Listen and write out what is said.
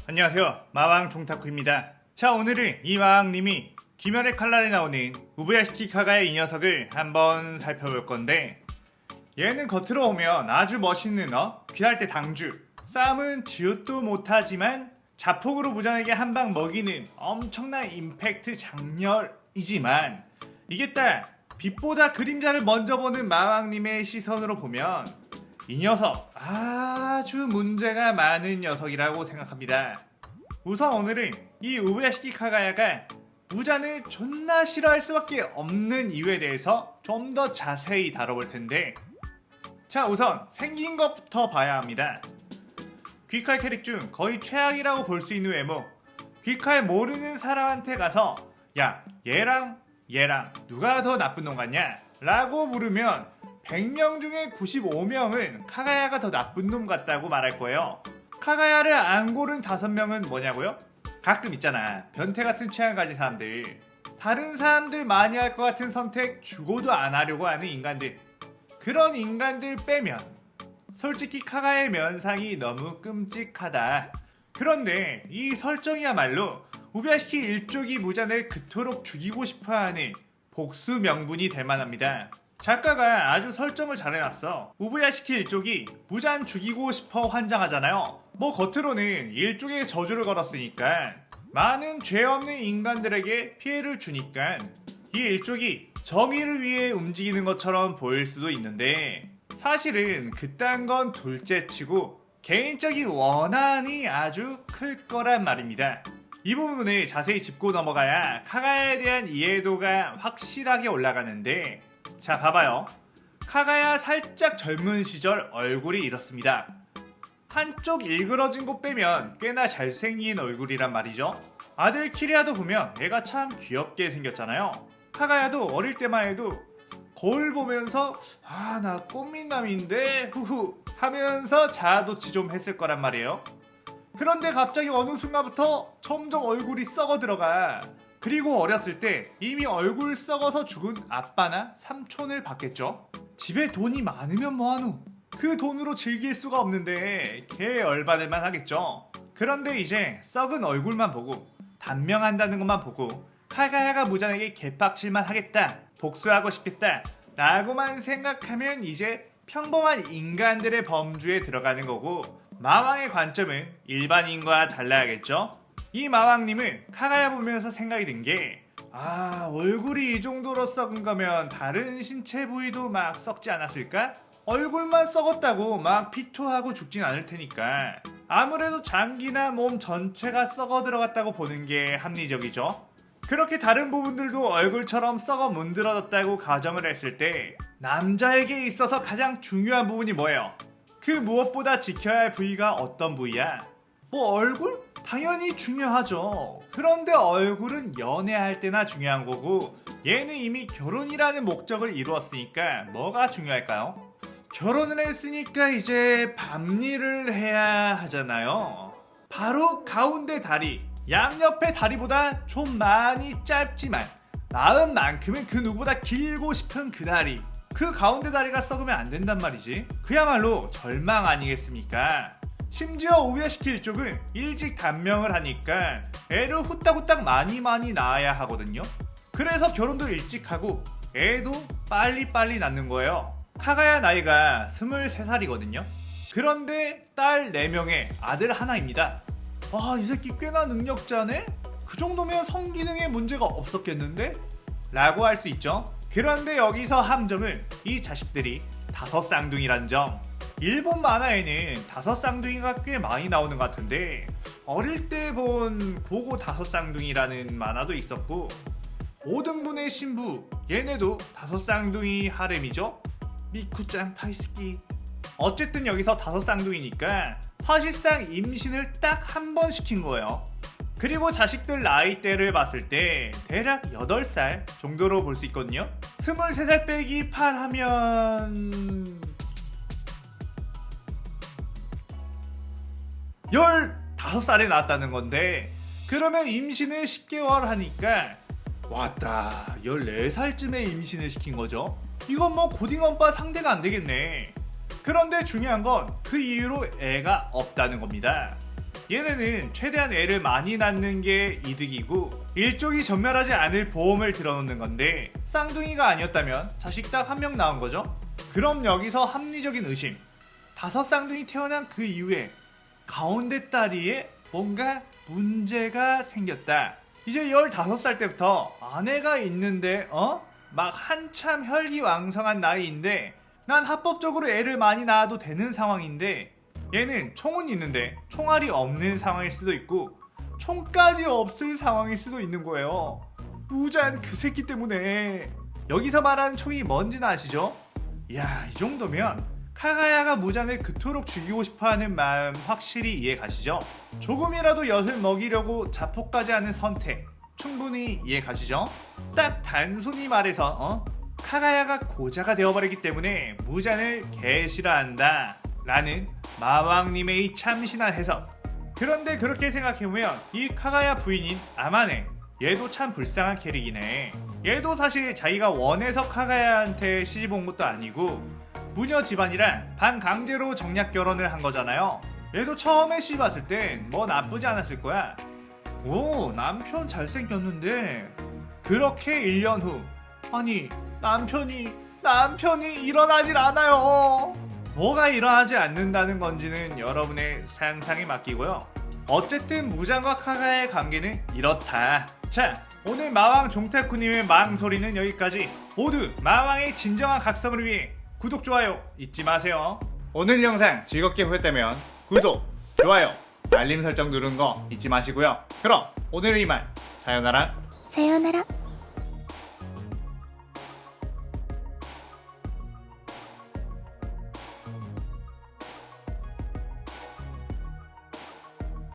안녕하세요, 마왕 종타쿠입니다. 자, 오늘은 이 마왕님이 귀멸의 칼날에 나오는 우부야시키 카가의 이 녀석을 한번 살펴볼 건데, 얘는 겉으로 보면 아주 멋있는 귀할 때 당주, 싸움은 지읒도 못하지만 자폭으로 무장에게 한 방 먹이는 엄청난 임팩트 장렬이지만, 이게 딱 빛보다 그림자를 먼저 보는 마왕님의 시선으로 보면 이 녀석 아주 문제가 많은 녀석이라고 생각합니다. 우선 오늘은 이 우부야시키 카가야가 무잔을 존나 싫어할 수밖에 없는 이유에 대해서 좀 더 자세히 다뤄볼 텐데, 자, 우선 생긴 것부터 봐야 합니다. 귀칼 캐릭 중 거의 최악이라고 볼 수 있는 외모. 귀칼 모르는 사람한테 가서 야, 얘랑 누가 더 나쁜 놈 같냐? 라고 물으면 100명 중에 95명은 카가야가 더 나쁜 놈 같다고 말할 거예요. 카가야를 안 고른 5명은 뭐냐고요? 가끔 있잖아, 변태 같은 취향을 가진 사람들, 다른 사람들 많이 할 것 같은 선택 죽어도 안 하려고 하는 인간들. 그런 인간들 빼면 솔직히 카가야의 면상이 너무 끔찍하다. 그런데 이 설정이야말로 우부야시키 일족이 무잔을 그토록 죽이고 싶어하는 복수 명분이 될 만합니다. 작가가 아주 설정을 잘 해놨어. 우부야시키 일족이 무잔 죽이고 싶어 환장하잖아요. 뭐 겉으로는 일족에 저주를 걸었으니까 많은 죄 없는 인간들에게 피해를 주니까 이 일족이 정의를 위해 움직이는 것처럼 보일 수도 있는데, 사실은 그딴 건 둘째치고 개인적인 원한이 아주 클 거란 말입니다. 이 부분을 자세히 짚고 넘어가야 카가야에 대한 이해도가 확실하게 올라가는데, 자, 봐봐요. 카가야 살짝 젊은 시절 얼굴이 이렇습니다. 한쪽 일그러진 곳 빼면 꽤나 잘생긴 얼굴이란 말이죠. 아들 키리아도 보면 얘가 참 귀엽게 생겼잖아요. 카가야도 어릴 때만 해도 거울 보면서 나 꽃미남인데 후후 하면서 자아도취 좀 했을 거란 말이에요. 그런데 갑자기 어느 순간부터 점점 얼굴이 썩어 들어가. 그리고 어렸을 때 이미 얼굴 썩어서 죽은 아빠나 삼촌을 봤겠죠. 집에 돈이 많으면 뭐하노? 그 돈으로 즐길 수가 없는데 개 열받을만 하겠죠. 그런데 이제 썩은 얼굴만 보고 단명한다는 것만 보고 카가야가 무잔에게 개빡칠만 하겠다, 복수하고 싶겠다 라고만 생각하면 이제 평범한 인간들의 범주에 들어가는 거고, 마왕의 관점은 일반인과 달라야겠죠. 이 마왕님은 카가야 보면서 생각이 든 게, 얼굴이 이 정도로 썩은 거면 다른 신체 부위도 막 썩지 않았을까? 얼굴만 썩었다고 막 피토하고 죽진 않을 테니까 아무래도 장기나 몸 전체가 썩어 들어갔다고 보는 게 합리적이죠. 그렇게 다른 부분들도 얼굴처럼 썩어 문드러졌다고 가정을 했을 때 남자에게 있어서 가장 중요한 부분이 뭐예요? 그 무엇보다 지켜야 할 부위가 어떤 부위야? 뭐 얼굴? 당연히 중요하죠. 그런데 얼굴은 연애할 때나 중요한 거고, 얘는 이미 결혼이라는 목적을 이루었으니까 뭐가 중요할까요? 결혼을 했으니까 이제 밤일을 해야 하잖아요. 바로 가운데 다리, 양옆의 다리보다 좀 많이 짧지만 마음만큼은 그 누구보다 길고 싶은 그 다리, 그 가운데 다리가 썩으면 안 된단 말이지. 그야말로 절망 아니겠습니까? 심지어 우부야시키 일족은 일찍 단명을 하니까 애를 후딱후딱 많이 낳아야 하거든요. 그래서 결혼도 일찍 하고 애도 빨리빨리 낳는 거예요. 카가야 나이가 23살이거든요. 그런데 딸 4명에 아들 하나입니다. 이 새끼 꽤나 능력자네? 그 정도면 성기능에 문제가 없었겠는데? 라고 할 수 있죠. 그런데 여기서 함정은 이 자식들이 5쌍둥이란 점. 일본 만화에는 5쌍둥이가 꽤 많이 나오는 것 같은데, 어릴 때 본 고고 5쌍둥이라는 만화도 있었고, 5등분의 신부, 얘네도 5쌍둥이 하렘이죠. 미쿠짱 다이스키. 어쨌든 여기서 5쌍둥이니까 사실상 임신을 딱 한 번 시킨 거예요. 그리고 자식들 나이대를 봤을 때 대략 8살 정도로 볼 수 있거든요. 23살 빼기 8 하면 15살에 낳았다는 건데, 그러면 임신을 10개월 하니까 왔다 14살쯤에 임신을 시킨 거죠. 이건 뭐 고딩엄빠 상대가 안 되겠네. 그런데 중요한 건 그 이후로 애가 없다는 겁니다. 얘네는 최대한 애를 많이 낳는 게 이득이고 일족이 전멸하지 않을 보험을 들어놓는 건데 쌍둥이가 아니었다면 자식 딱 한 명 낳은 거죠. 그럼 여기서 합리적인 의심. 5쌍둥이 태어난 그 이후에 가운데 딸이에 뭔가 문제가 생겼다. 이제 15살 때부터 아내가 있는데 막 한참 혈기왕성한 나이인데 난 합법적으로 애를 많이 낳아도 되는 상황인데 얘는 총은 있는데 총알이 없는 상황일 수도 있고 총까지 없을 상황일 수도 있는 거예요. 무잔 그 새끼 때문에. 여기서 말하는 총이 뭔지는 아시죠? 이야, 이 정도면 카가야가 무잔을 그토록 죽이고 싶어하는 마음 확실히 이해 가시죠? 조금이라도 엿을 먹이려고 자폭까지 하는 선택 충분히 이해 가시죠? 딱 단순히 말해서 카가야가 고자가 되어버리기 때문에 무잔을 개싫어한다 라는 마왕님의 이 참신한 해석. 그런데 그렇게 생각해보면 이 카가야 부인인 아마네, 얘도 참 불쌍한 캐릭이네. 얘도 사실 자기가 원해서 카가야한테 시집 온 것도 아니고 무녀 집안이라 반강제로 정략 결혼을 한 거잖아요. 얘도 처음에 시집 왔을 땐 뭐 나쁘지 않았을 거야. 오, 남편 잘생겼는데. 그렇게 1년 후, 아니 남편이 일어나질 않아요. 뭐가 일어나지 않는다는 건지는 여러분의 상상에 맡기고요. 어쨌든 무장과 카가야의 관계는 이렇다. 자, 오늘 마왕 종타쿠님의 망소리는 여기까지. 모두 마왕의 진정한 각성을 위해 구독, 좋아요 잊지 마세요. 오늘 영상 즐겁게 보셨다면 구독, 좋아요, 알림 설정 누르는 거 잊지 마시고요. 그럼 오늘은 이만. 사요나라.さようなら。